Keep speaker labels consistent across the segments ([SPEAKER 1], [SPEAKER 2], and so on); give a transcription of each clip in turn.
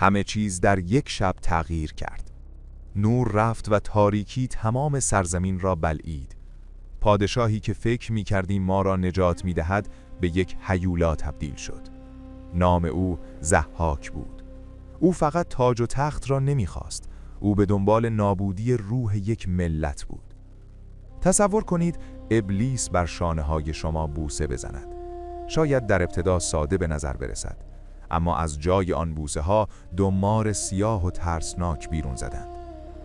[SPEAKER 1] همه چیز در یک شب تغییر کرد. نور رفت و تاریکی تمام سرزمین را بلعید. پادشاهی که فکر می‌کردیم ما را نجات می‌دهد به یک هیولا تبدیل شد. نام او ضحاک بود. او فقط تاج و تخت را نمی‌خواست. او به دنبال نابودی روح یک ملت بود. تصور کنید ابلیس بر شانه‌های شما بوسه بزند. شاید در ابتدا ساده به نظر برسد، اما از جای آن بوسه ها دو مار سیاه و ترسناک بیرون زدند.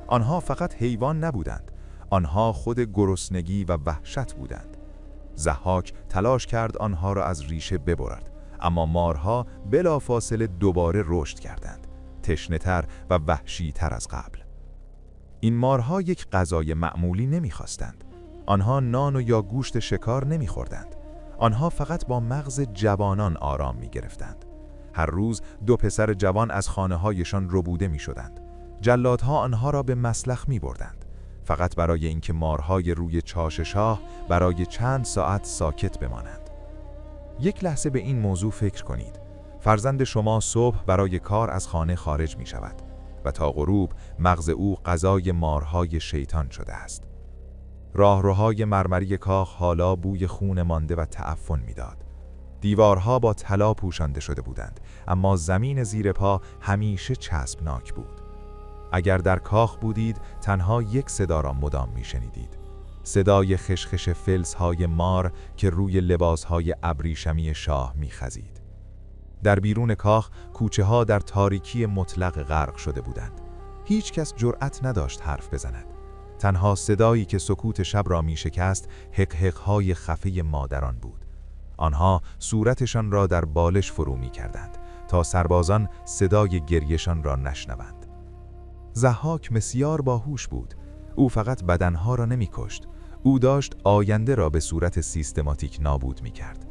[SPEAKER 1] آنها فقط حیوان نبودند، آنها خود گرسنگی و وحشت بودند. ضحاک تلاش کرد آنها را از ریشه ببرد، اما مارها بلافاصله دوباره رشد کردند، تشنه‌تر و وحشی‌تر از قبل. این مارها یک غذای معمولی نمی‌خواستند. آنها نان و یا گوشت شکار نمی‌خوردند. آنها فقط با مغز جوانان آرام می‌گرفتند. هر روز دو پسر جوان از خانه‌هایشان ربوده می‌شدند. جلادها آنها را به مسلخ می‌بردند، فقط برای اینکه مارهای روی چاش شاه برای چند ساعت ساکت بمانند. یک لحظه به این موضوع فکر کنید. فرزند شما صبح برای کار از خانه خارج می‌شود و تا غروب مغز او غذای مارهای شیطان شده است. راهروهای مرمری کاخ حالا بوی خون مانده و تعفن می‌داد. دیوارها با طلا پوشانده شده بودند، اما زمین زیر پا همیشه چسبناک بود. اگر در کاخ بودید، تنها یک صدا را مدام می‌شنیدید. صدای خشخش فلزهای مار که روی لباسهای ابریشمی شاه می‌خزید. در بیرون کاخ، کوچه‌ها در تاریکی مطلق غرق شده بودند. هیچ کس جرأت نداشت حرف بزند. تنها صدایی که سکوت شب را می‌شکست، حق‌حق‌های خفه مادران بود. آنها صورتشان را در بالش فرو می‌کردند تا سربازان صدای گریه‌شان را نشنوند. ضحاک بسیار باهوش بود. او فقط بدنها را نمی‌کشت. او داشت آینده را به صورت سیستماتیک نابود می‌کرد.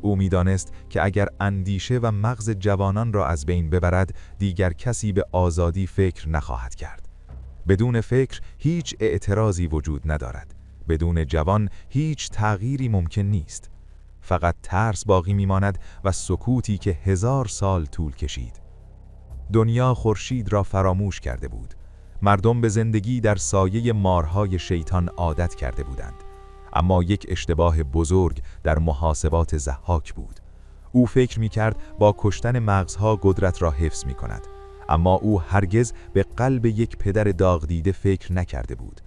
[SPEAKER 1] او می‌دانست که اگر اندیشه و مغز جوانان را از بین ببرد، دیگر کسی به آزادی فکر نخواهد کرد. بدون فکر هیچ اعتراضی وجود ندارد. بدون جوان هیچ تغییری ممکن نیست. فقط ترس باقی می‌ماند و سکوتی که 1000 سال طول کشید. دنیا خورشید را فراموش کرده بود. مردم به زندگی در سایه مارهای شیطان عادت کرده بودند. اما یک اشتباه بزرگ در محاسبات ضحاک بود. او فکر می‌کرد با کشتن مغزها قدرت را حفظ می‌کند، اما او هرگز به قلب یک پدر داغ دیده فکر نکرده بود.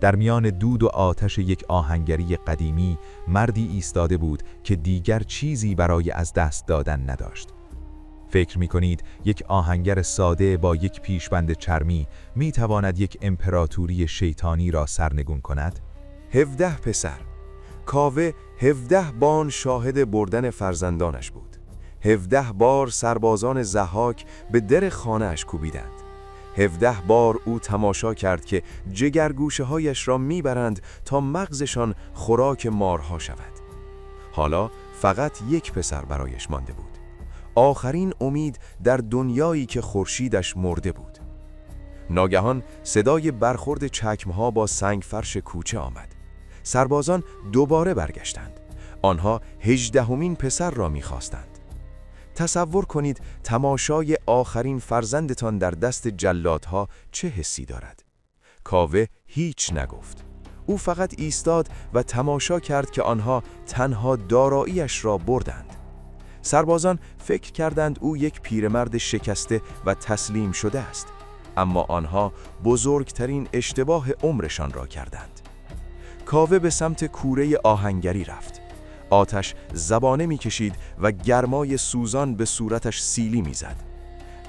[SPEAKER 1] در میان دود و آتش یک آهنگری قدیمی، مردی ایستاده بود که دیگر چیزی برای از دست دادن نداشت. فکر می‌کنید یک آهنگر ساده با یک پیشبند چرمی می‌تواند یک امپراتوری شیطانی را سرنگون کند؟
[SPEAKER 2] 17 پسر. کاوه 17 بار شاهد بردن فرزندانش بود. 17 بار سربازان ضحاک به در خانه‌اش کوبیدند. 17 بار او تماشا کرد که جگرگوشه هایش را میبرند تا مغزشان خوراک مارها شود. حالا فقط یک پسر برایش مانده بود. آخرین امید در دنیایی که خورشیدش مرده بود. ناگهان صدای برخورد چکمها با سنگ فرش کوچه آمد. سربازان دوباره برگشتند. آنها 18مین پسر را می‌خواستند. تصور کنید تماشای آخرین فرزندتان در دست جلادها چه حسی دارد. کاوه هیچ نگفت. او فقط ایستاد و تماشا کرد که آنها تنها داراییش را بردند. سربازان فکر کردند او یک پیرمرد شکسته و تسلیم شده است، اما آنها بزرگترین اشتباه عمرشان را کردند. کاوه به سمت کوره آهنگری رفت. آتش زبانه می‌کشید و گرمای سوزان به صورتش سیلی می‌زد.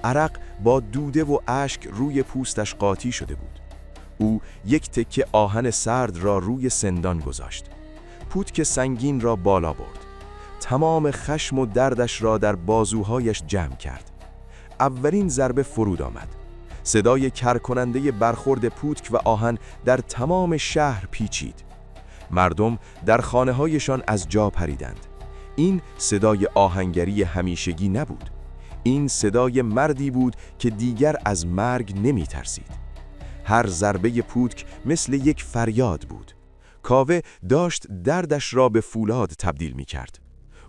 [SPEAKER 2] عرق با دوده و اشک روی پوستش قاطی شده بود. او یک تکه آهن سرد را روی سندان گذاشت. پوتک سنگین را بالا برد. تمام خشم و دردش را در بازوهایش جمع کرد. اولین ضربه فرود آمد. صدای کرکننده برخورد پوتک و آهن در تمام شهر پیچید. مردم در خانه‌هایشان از جا پریدند. این صدای آهنگری همیشگی نبود. این صدای مردی بود که دیگر از مرگ نمی ترسید. هر ضربه پوتک مثل یک فریاد بود. کاوه داشت دردش را به فولاد تبدیل می کرد.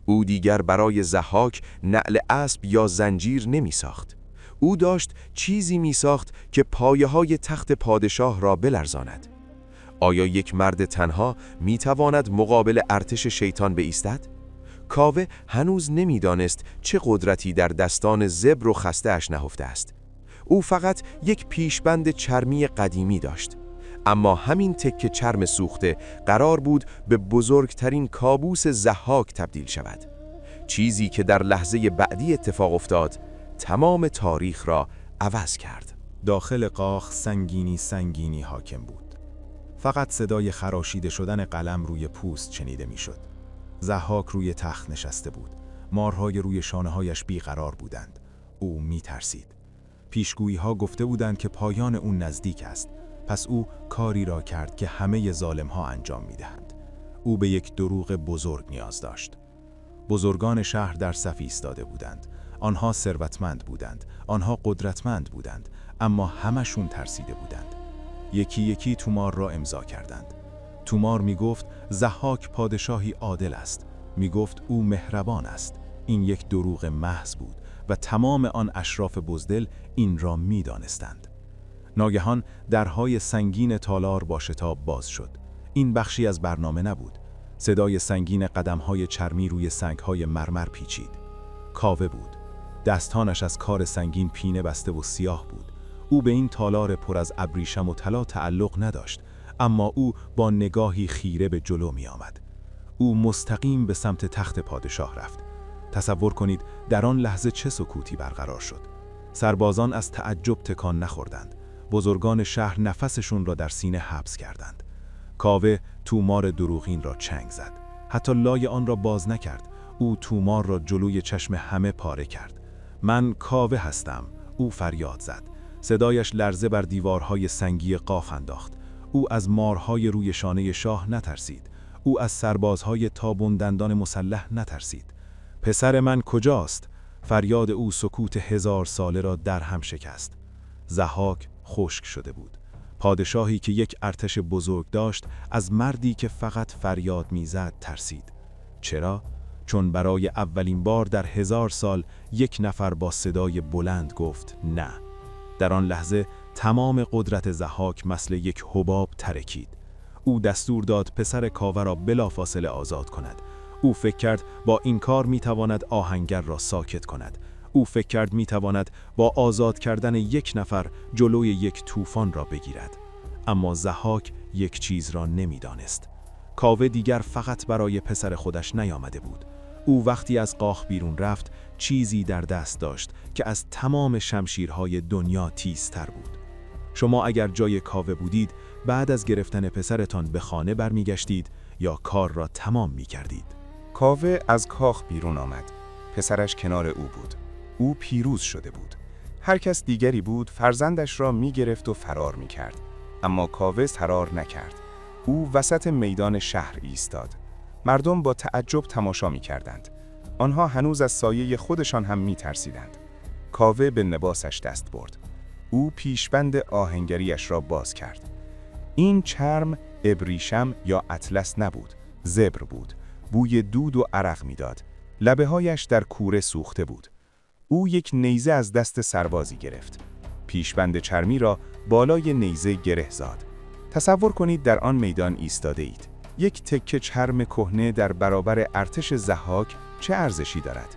[SPEAKER 2] او دیگر برای ضحاک نعل اسب یا زنجیر نمی ساخت. او داشت چیزی می‌ساخت که پایه‌های تخت پادشاه را بلرزاند. آیا یک مرد تنها می‌تواند مقابل ارتش شیطان بایستد؟ کاوه هنوز نمی‌دانست چه قدرتی در دستان زبر و خسته‌اش نهفته است. او فقط یک پیشبند چرمی قدیمی داشت، اما همین تکه چرم سوخته قرار بود به بزرگترین کابوس ضحاک تبدیل شود. چیزی که در لحظه بعدی اتفاق افتاد تمام تاریخ را عوض کرد.
[SPEAKER 1] داخل کاخ سنگینی حاکم بود. فقط صدای خراشیده شدن قلم روی پوست شنیده میشد. ضحاک روی تخت نشسته بود. مارهای روی شانه‌هایش بیقرار بودند. او میترسید. پیشگویی‌ها گفته بودند که پایان اون نزدیک است. پس او کاری را کرد که همه ظالم‌ها انجام می‌دهند. او به یک دروغ بزرگ نیاز داشت. بزرگان شهر در صف ایستاده بودند. آنها ثروتمند بودند، آنها قدرتمند بودند، اما همشون ترسیده بودند. یکی یکی تومار را امضا کردند. تومار میگفت ضحاک پادشاهی عادل است. میگفت او مهربان است. این یک دروغ محض بود و تمام آن اشراف بزدل این را میدانستند. ناگهان درهای سنگین تالار با شتاب باز شد. این بخشی از برنامه نبود. صدای سنگین قدم‌های چرمی روی سنگ‌های مرمر پیچید. کاوه بود. دستانش از کار سنگین پینه بسته و سیاه بود. او به این تالار پر از ابریشم و طلا تعلق نداشت، اما او با نگاهی خیره به جلو می آمد. او مستقیم به سمت تخت پادشاه رفت. تصور کنید در آن لحظه چه سکوتی برقرار شد. سربازان از تعجب تکان نخوردند. بزرگان شهر نفسشون را در سینه حبس کردند. کاوه تومار دروغین را چنگ زد. حتی لای آن را باز نکرد. او تومار را جلوی چشم همه پاره کرد. من کاوه هستم. او فریاد زد. صدایش لرزه بر دیوارهای سنگی قاف انداخت. او از مارهای روی شانه شاه نترسید. او از سربازهای تابون دندان مسلح نترسید. پسر من کجاست؟ فریاد او سکوت 1000 ساله را در هم شکست. ضحاک خشک شده بود. پادشاهی که یک ارتش بزرگ داشت از مردی که فقط فریاد میزد ترسید. چرا؟ چون برای اولین بار در 1000 سال یک نفر با صدای بلند گفت نه. در آن لحظه تمام قدرت ضحاک مثل یک حباب ترکید. او دستور داد پسر کاوه را بلافاصله آزاد کند. او فکر کرد با این کار میتواند آهنگر را ساکت کند. او فکر کرد میتواند با آزاد کردن یک نفر جلوی یک طوفان را بگیرد. اما ضحاک یک چیز را نمیدانست. کاوه دیگر فقط برای پسر خودش نیامده بود. او وقتی از کاخ بیرون رفت چیزی در دست داشت که از تمام شمشیرهای دنیا تیزتر بود. شما اگر جای کاوه بودید بعد از گرفتن پسرتان به خانه برمیگشتید یا کار را تمام میکردید؟
[SPEAKER 3] کاوه از کاخ بیرون آمد. پسرش کنار او بود. او پیروز شده بود. هر کس دیگری بود فرزندش را میگرفت و فرار میکرد. اما کاوه فرار نکرد. او وسط میدان شهر ایستاد. مردم با تعجب تماشا میکردند. آنها هنوز از سایه خودشان هم میترسیدند. کاوه به لباسش دست برد. او پیشبند آهنگریش را باز کرد. این چرم ابریشم یا اطلس نبود، زبر بود. بوی دود و عرق میداد. لبه‌هایش در کوره سوخته بود. او یک نیزه از دست سربازی گرفت. پیشبند چرمی را بالای نیزه گره زد. تصور کنید در آن میدان ایستاده اید. یک تکه چرم کهنه در برابر ارتش ضحاک چه ارزشی دارد؟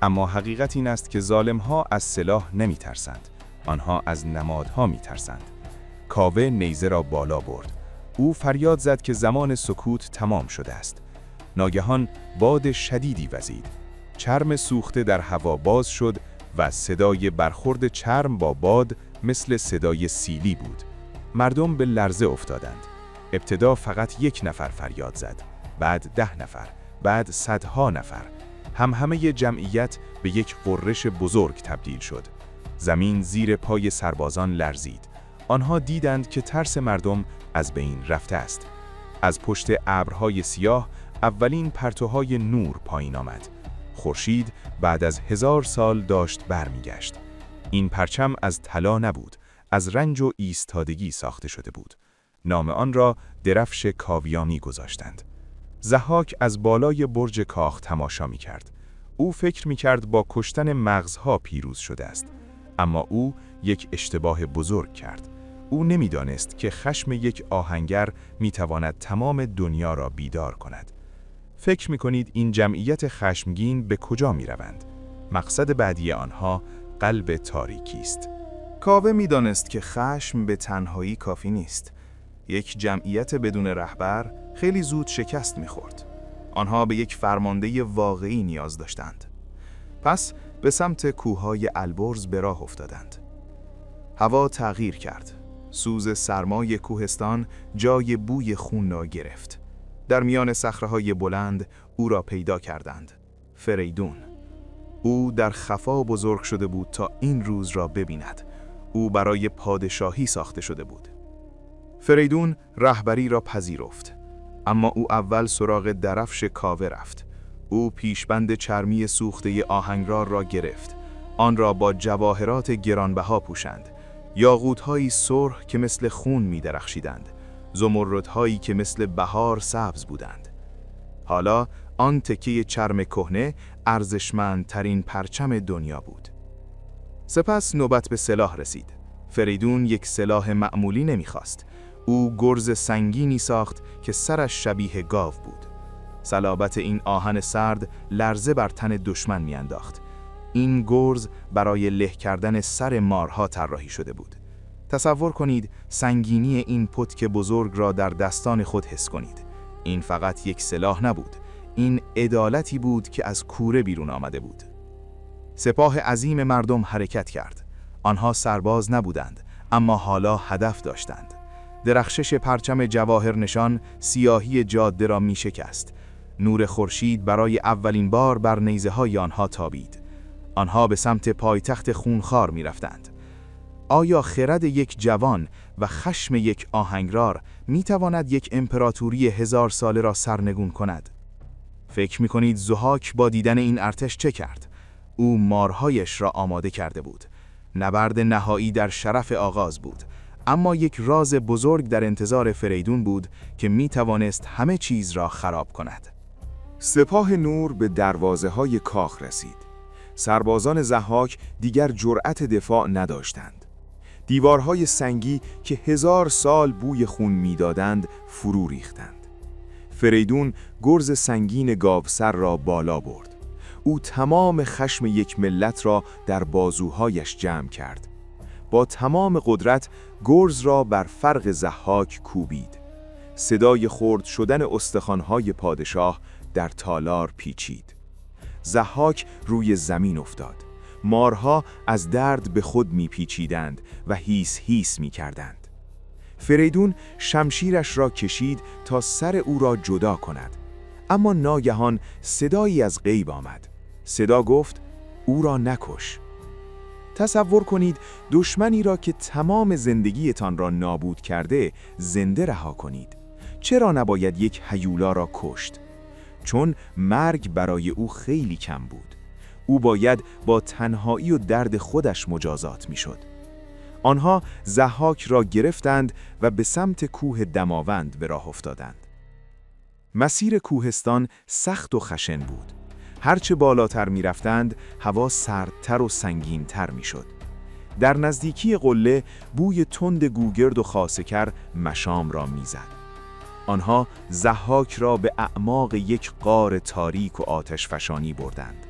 [SPEAKER 3] اما حقیقت این است که ظالم‌ها از سلاح نمی‌ترسند. آنها از نمادها می‌ترسند. کاوه نیزه را بالا برد. او فریاد زد که زمان سکوت تمام شده است. ناگهان باد شدیدی وزید. چرم سوخته در هوا باز شد و صدای برخورد چرم با باد مثل صدای سیلی بود. مردم به لرزه افتادند. ابتدا فقط یک نفر فریاد زد، بعد 10 نفر، بعد صدها نفر. همه جمعیت به یک غرش بزرگ تبدیل شد. زمین زیر پای سربازان لرزید. آنها دیدند که ترس مردم از بین رفته است. از پشت ابرهای سیاه اولین پرتوهای نور پایین آمد. خورشید بعد از 1000 سال داشت برمیگشت. این پرچم از طلا نبود، از رنج و ایستادگی ساخته شده بود. نام آن را درفش کاویانی گذاشتند. ضحاک از بالای برج کاخ تماشا می‌کرد. او فکر می‌کرد با کشتن مغزها پیروز شده است.
[SPEAKER 1] اما او یک اشتباه بزرگ کرد. او نمی‌دانست که خشم یک آهنگر می‌تواند تمام دنیا را بیدار کند. فکر می‌کنید این جمعیت خشمگین به کجا می‌روند؟ مقصد بعدی آنها قلب تاریکی است.
[SPEAKER 4] کاوه می‌دانست که خشم به تنهایی کافی نیست. یک جمعیت بدون رهبر خیلی زود شکست می‌خورد. آنها به یک فرمانده واقعی نیاز داشتند. پس به سمت کوههای البرز به راه افتادند. هوا تغییر کرد. سوز سرمای کوهستان جای بوی خون را گرفت. در میان صخره‌های بلند او را پیدا کردند. فریدون. او در خفا بزرگ شده بود تا این روز را ببیند. او برای پادشاهی ساخته شده بود. فریدون رهبری را پذیرفت. اما او اول سراغ درفش کاوه رفت. او پیشبند چرمی سوخته آهنگرار را گرفت. آن را با جواهرات گرانبها پوشند. یاقوت‌هایی سرخ که مثل خون می‌درخشیدند. زمردهایی که مثل بهار سبز بودند. حالا آن تکه چرم کهنه ارزشمندترین پرچم دنیا بود. سپس نوبت به سلاح رسید. فریدون یک سلاح معمولی نمی‌خواست. او گرز سنگینی ساخت که سرش شبیه گاو بود. صلابت این آهن سرد لرزه بر تن دشمن میانداخت. این گرز برای له کردن سر مارها طراحی شده بود. تصور کنید سنگینی این پتک بزرگ را در دستان خود حس کنید. این فقط یک سلاح نبود. این عدالتی بود که از کوره بیرون آمده بود. سپاه عظیم مردم حرکت کرد. آنها سرباز نبودند، اما حالا هدف داشتند. درخشش پرچم جواهر نشان سیاهی جاده را می شکست. نور خورشید برای اولین بار بر نیزه‌های آنها تابید. آنها به سمت پایتخت خونخوار می رفتند. آیا خرد یک جوان و خشم یک آهنگرار می تواند یک امپراتوری 1000 ساله را سرنگون کند؟ فکر می کنید ضحاک با دیدن این ارتش چه کرد؟ او مارهایش را آماده کرده بود. نبرد نهایی در شرف آغاز بود. اما یک راز بزرگ در انتظار فریدون بود که می توانست همه چیز را خراب کند.
[SPEAKER 2] سپاه نور به دروازه‌های کاخ رسید. سربازان ضحاک دیگر جرأت دفاع نداشتند. دیوارهای سنگی که 1000 سال بوی خون می‌دادند فرو ریختند. فریدون گرز سنگین گاوسر را بالا برد. او تمام خشم یک ملت را در بازوهایش جمع کرد. با تمام قدرت گرز را بر فرق ضحاک کوبید. صدای خرد شدن استخوان‌های پادشاه در تالار پیچید. ضحاک روی زمین افتاد. مارها از درد به خود میپیچیدند و هیس هیس میکردند. فریدون شمشیرش را کشید تا سر او را جدا کند. اما ناگهان صدایی از غیب آمد. صدا گفت: او را نکش. تصور کنید دشمنی را که تمام زندگیتان را نابود کرده زنده رها کنید. چرا نباید یک هیولا را کشت؟ چون مرگ برای او خیلی کم بود. او باید با تنهایی و درد خودش مجازات میشد. آنها ضحاک را گرفتند و به سمت کوه دماوند به راه افتادند. مسیر کوهستان سخت و خشن بود. هرچه بالاتر می رفتند، هوا سردتر و سنگینتر می شد. در نزدیکی قله بوی تند گوگرد و خاصکر مشام را می زد. آنها ضحاک را به اعماق یک غار تاریک و آتش فشانی بردند.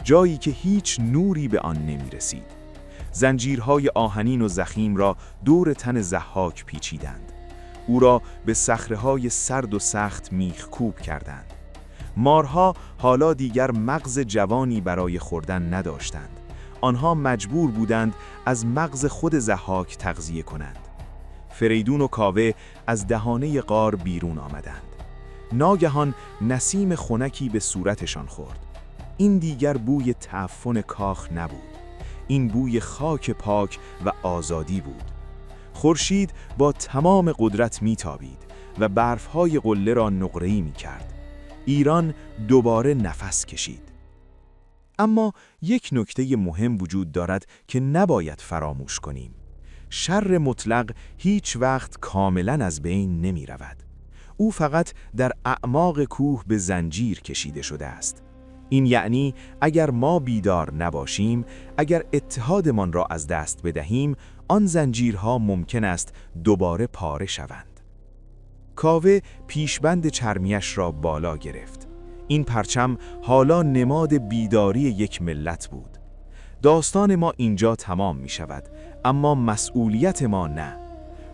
[SPEAKER 2] جایی که هیچ نوری به آن نمی رسید. زنجیرهای آهنین و ضخیم را دور تن ضحاک پیچیدند. او را به صخره‌های سرد و سخت میخکوب کردند. مارها حالا دیگر مغز جوانی برای خوردن نداشتند. آنها مجبور بودند از مغز خود ضحاک تغذیه کنند. فریدون و کاوه از دهانه غار بیرون آمدند. ناگهان نسیم خنکی به صورتشان خورد. این دیگر بوی تعفن کاخ نبود. این بوی خاک پاک و آزادی بود. خورشید با تمام قدرت میتابید و برفهای قله را نقره‌ای میکرد. ایران دوباره نفس کشید. اما یک نکته مهم وجود دارد که نباید فراموش کنیم. شر مطلق هیچ وقت کاملاً از بین نمی رود. او فقط در اعماق کوه به زنجیر کشیده شده است. این یعنی اگر ما بیدار نباشیم، اگر اتحادمان را از دست بدهیم، آن زنجیرها ممکن است دوباره پاره شوند. کاوه پیشبند چرمیش را بالا گرفت. این پرچم حالا نماد بیداری یک ملت بود. داستان ما اینجا تمام می شود، اما مسئولیت ما نه.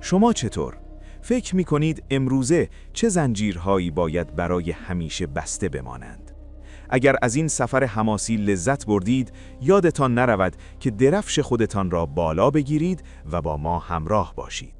[SPEAKER 2] شما چطور؟ فکر می کنید امروزه چه زنجیرهایی باید برای همیشه بسته بمانند؟ اگر از این سفر حماسی لذت بردید، یادتان نرود که درفش خودتان را بالا بگیرید و با ما همراه باشید.